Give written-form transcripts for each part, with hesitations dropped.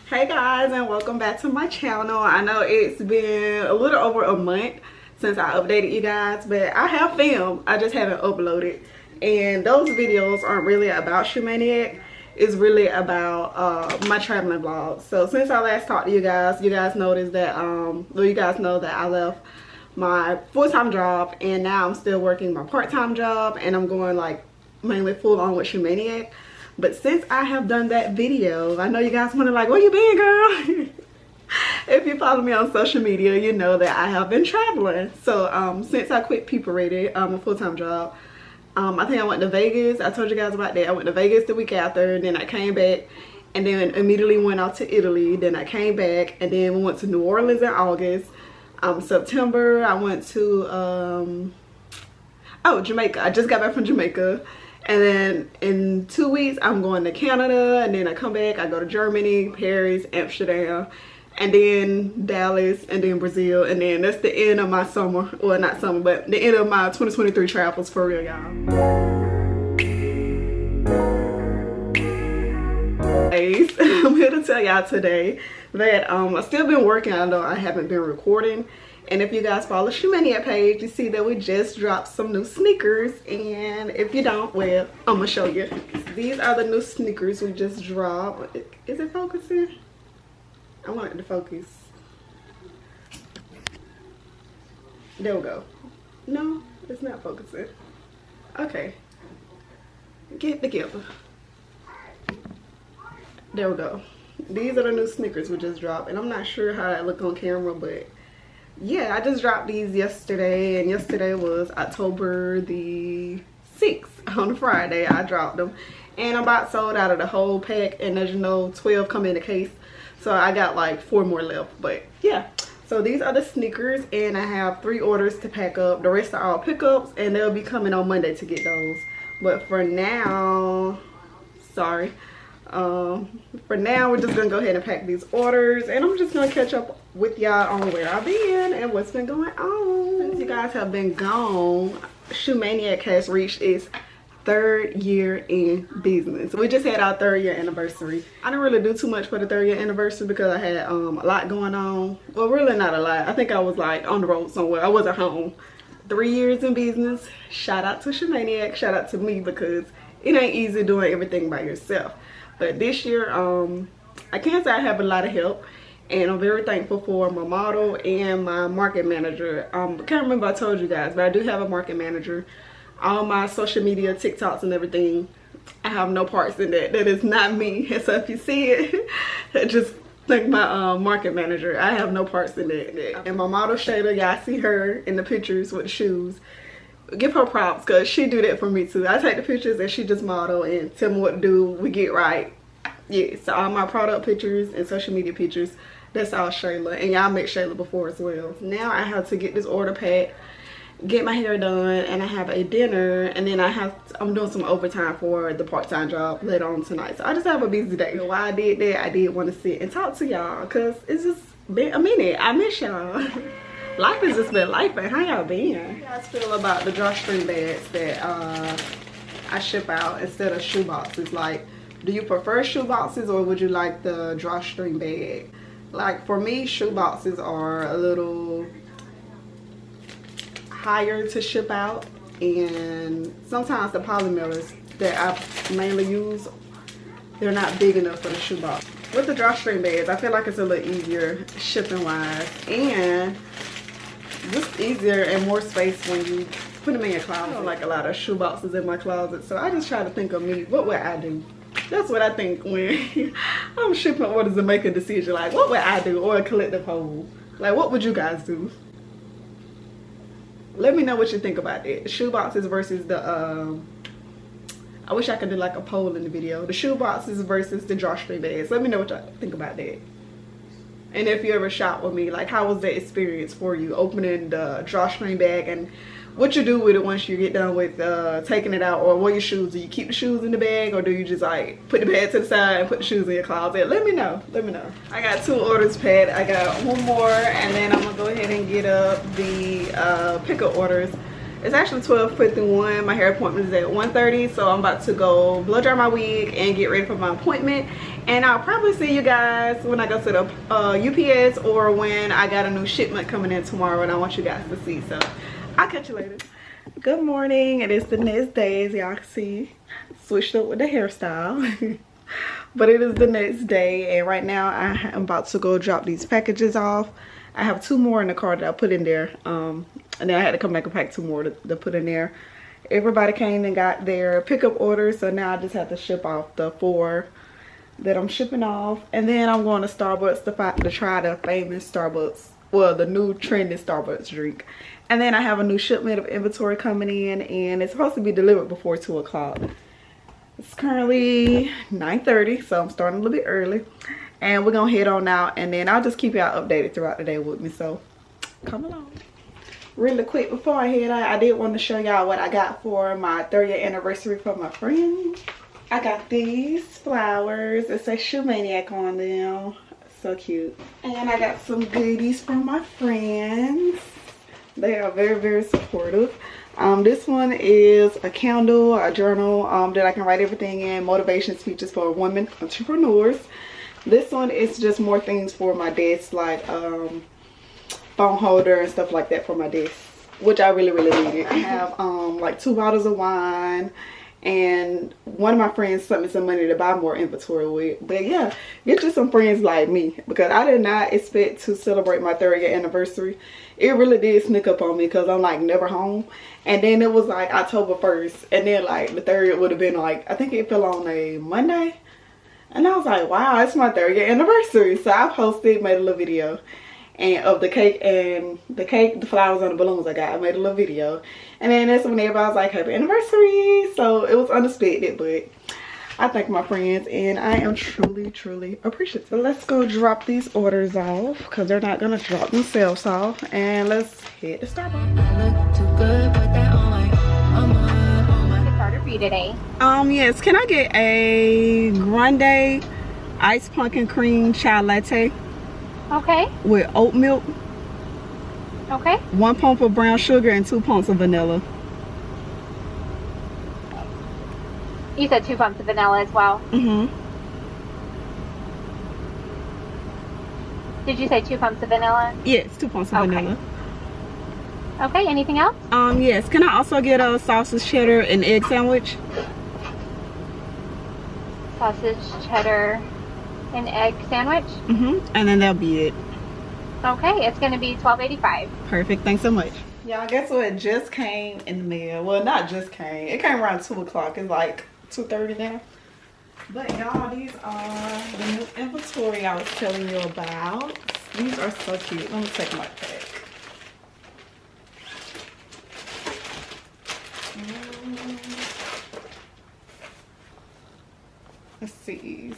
Hey guys, and welcome back to my channel. I know it's been a little over a month since I updated you guys, but I have filmed, I just haven't uploaded. And those videos aren't really about Shoemaniac. It's really about my traveling vlogs. So since I last talked to you guys noticed that you guys know that I left my full-time job and now I'm still working my part-time job, and I'm going like mainly full on with Shoemaniac. But since I have done that video, I know you guys wonder like, where you been, girl? If you follow me on social media, you know that I have been traveling. So since I quit People Ready, a full-time job, I think I went to Vegas. I told you guys about that. I went to Vegas the week after, and then I came back and then immediately went out to Italy. Then I came back and then we went to New Orleans in August. September, I went to, Jamaica. I just got back from Jamaica. And then in 2 weeks, I'm going to Canada, and then I come back, I go to Germany, Paris, Amsterdam, and then Dallas, and then Brazil, and then that's the end of my summer, well not summer, but the end of my 2023 travels for real, y'all. I'm here to tell y'all today that I've still been working, although I haven't been recording. And if you guys follow Shoemaniac page, you see that we just dropped some new sneakers. And if you don't, well, I'm gonna show you. These are the new sneakers we just dropped. Is it focusing? I want it to focus. There we go. No, it's not focusing. Okay. Get together. There we go. These are the new sneakers we just dropped. And I'm not sure how I look on camera, but yeah, I just dropped these yesterday, and yesterday was October the 6th. On Friday I dropped them, and I'm about sold out of the whole pack, and as you know, 12 come in a case, so I got like 4 more left. But yeah, so these are the sneakers, and I have 3 orders to pack up. The rest are all pickups, and they'll be coming on Monday to get those. But for now, sorry, for now we're just gonna go ahead and pack these orders, and I'm just gonna catch up with y'all on where I've been and what's been going on. Since you guys have been gone, Shoemaniac has reached its 3rd year in business. We just had our 3rd year anniversary. I didn't really do too much for the 3rd year anniversary because I had a lot going on. Well, really not a lot. I think I was like on the road somewhere. I wasn't home. 3 years in business. Shout out to Shoemaniac. Shout out to me, because it ain't easy doing everything by yourself. But this year, I can't say I have a lot of help, and I'm very thankful for my model and my market manager. I can't remember I told you guys, but I do have a market manager. All my social media, TikToks and everything, I have no parts in that. That is not me. And so if you see it, just thank my market manager. I have no parts in that. And my model Shayla, y'all see her in the pictures with the shoes. Give her props, because she do that for me too. I take the pictures and she just model and tell me what to do. We get right. Yeah, so all my product pictures and social media pictures, that's all Shayla. And y'all met Shayla before as well. Now I have to get this order packed, get my hair done, and I have a dinner, and then I'm doing some overtime for the part-time job later on tonight. So I just have a busy day. Why I did that, I did want to sit and talk to y'all, because it's just been a minute. I miss y'all. Life has just been life, and how y'all been? How you guys feel about the drawstring bags that I ship out instead of shoe boxes? Like, do you prefer shoe boxes, or would you like the drawstring bag? Like for me, shoe boxes are a little higher to ship out, and sometimes the polymers that I mainly use, they're not big enough for the shoe box. With the drawstring bags, I feel like it's a little easier shipping wise, and just easier and more space when you put them in your closet. I don't like a lot of shoe boxes in my closet, so I just try to think of me. What would I do? That's what I think when I'm shipping orders and making a decision. Like, what would I do? Or a collective poll. Like, what would you guys do? Let me know what you think about that. The shoe boxes versus the I wish I could do like a poll in the video. The shoe boxes versus the drawstring bags. Let me know what y'all think about that. And if you ever shop with me, like, how was that experience for you, opening the drawstring bag, and what you do with it once you get done with taking it out, or wear your shoes? Do you keep the shoes in the bag, or do you just like put the bag to the side and put the shoes in your closet? Let me know. Let me know. I got 2 orders packed. I got 1 more, and then I'm gonna go ahead and get up the pickup orders. It's actually 12:51. My hair appointment is at 1:30, so I'm about to go blow dry my wig and get ready for my appointment. And I'll probably see you guys when I go to the UPS, or when I got a new shipment coming in tomorrow and I want you guys to see. So I'll catch you later. Good morning. It is the next day, as y'all can see. Switched up with the hairstyle. But it is the next day, and right now I am about to go drop these packages off. I have 2 more in the car that I put in there, and then I had to come back and pack 2 more to put in there. Everybody came and got their pickup orders, so now I just have to ship off the 4 that I'm shipping off. And then I'm going to Starbucks to try the famous Starbucks, well, the new trending Starbucks drink. And then I have a new shipment of inventory coming in, and it's supposed to be delivered before 2 o'clock. It's currently 9:30, so I'm starting a little bit early. And we're gonna head on out, and then I'll just keep y'all updated throughout the day with me, so come along. Really quick before I head out, I did want to show y'all what I got for my 3rd year anniversary for my friends. I got these flowers. It says Shoe Maniac on them. So cute. And I got some goodies from my friends. They are very, very supportive. This one is a candle, a journal that I can write everything in, motivation speeches for women entrepreneurs. This one is just more things for my desk, like phone holder and stuff like that for my desk, which I really, really needed. I have like 2 bottles of wine, and one of my friends sent me some money to buy more inventory with. But yeah, get you some friends like me, because I did not expect to celebrate my 3rd year anniversary. It really did sneak up on me, because I'm like never home. And then it was like October 1st, and then like the 3rd would have been like, I think it fell on a Monday. And I was like, wow, it's my 3rd year anniversary. So I posted, made a little video and of the cake, the flowers and the balloons I got. I made a little video, and then that's when everybody was like, happy anniversary. So it was unexpected, but I thank my friends, and I am truly, truly appreciative. So let's go drop these orders off, because they're not gonna drop themselves off, and let's head to Starbucks. I look too good, put that on my starter for you today. Yes, can I get a grande iced pumpkin cream chai latte? Okay. With oat milk. Okay. 1 pump of brown sugar and 2 pumps of vanilla. You said 2 pumps of vanilla as well. Mm-hmm. Did you say 2 pumps of vanilla? Yes, 2 pumps of vanilla. Okay, anything else? Yes, can I also get a sausage, cheddar, and egg sandwich? Sausage, cheddar, and egg sandwich? Mm-hmm. And then that'll be it. Okay, it's going to be $12.85. Perfect, thanks so much. Y'all, guess what just came in the mail? Well, not just came. It came around 2 o'clock. It's like 2:30 now. But y'all, these are the new inventory I was telling you about. These are so cute. Let me take my pack. Let's see.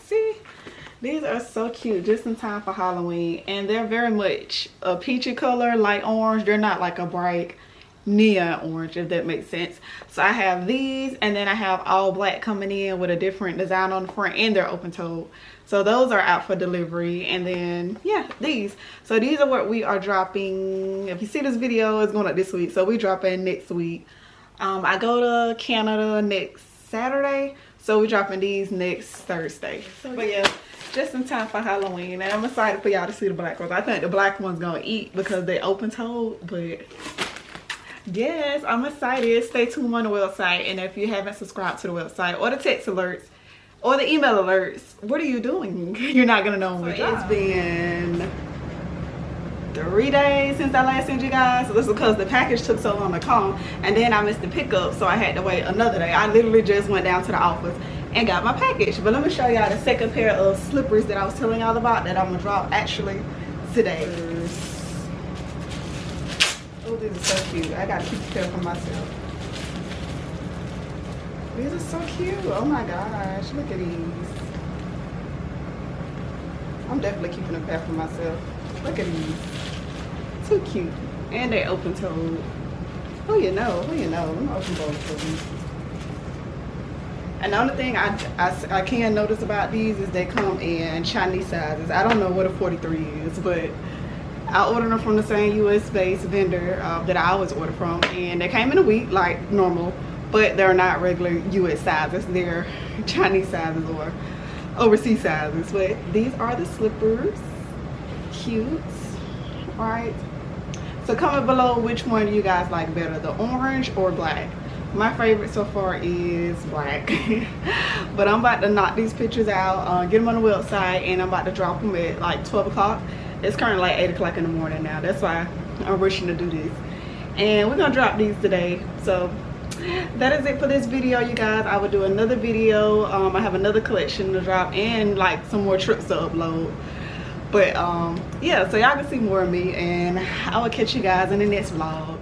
These are so cute, just in time for Halloween, and they're very much a peachy color, light orange. They're not like a bright neon orange, if that makes sense. So I have these, and then I have all black coming in with a different design on the front, and they're open toed. So those are out for delivery. And then yeah, these. So these are what we are dropping. If you see this video, it's going up this week, so we drop in next week. I go to Canada next Saturday, so we're dropping these next Thursday. So but yeah, just in time for Halloween, and I'm excited for y'all to see the black ones. I think the black one's gonna eat because they open toed, but yes, I'm excited. Stay tuned on the website, and if you haven't subscribed to the website or the text alerts or the email alerts, what are you doing? You're not gonna know when we drop. It's been 3 days since I last sent you guys. So this is because the package took so long to come, and then I missed the pickup, so I had to wait another day. I literally just went down to the office and got my package. But let me show y'all the second pair of slippers that I was telling y'all about that I'm gonna drop actually today. Oh, these are so cute. I gotta keep a pair for myself. These are so cute. Oh my gosh, look at these. I'm definitely keeping a pair for myself. Look at these. Too cute. And they're open toed. Who you know? Who you know? I'm open toed for these. And the only thing I can notice about these is they come in Chinese sizes. I don't know what a 43 is, but I ordered them from the same US-based vendor that I always order from, and they came in a week like normal, but they're not regular US sizes. They're Chinese sizes, or overseas sizes. But these are the slippers. Cute, right? So comment below which one do you guys like better, the orange or black. My favorite so far is black. But I'm about to knock these pictures out, get them on the website, and I'm about to drop them at like 12 o'clock. It's currently like 8 o'clock in the morning now. That's why I'm rushing to do this. And we're gonna drop these today. So that is it for this video, you guys. I will do another video. I have another collection to drop and like some more trips to upload. But yeah, so y'all can see more of me, and I will catch you guys in the next vlog.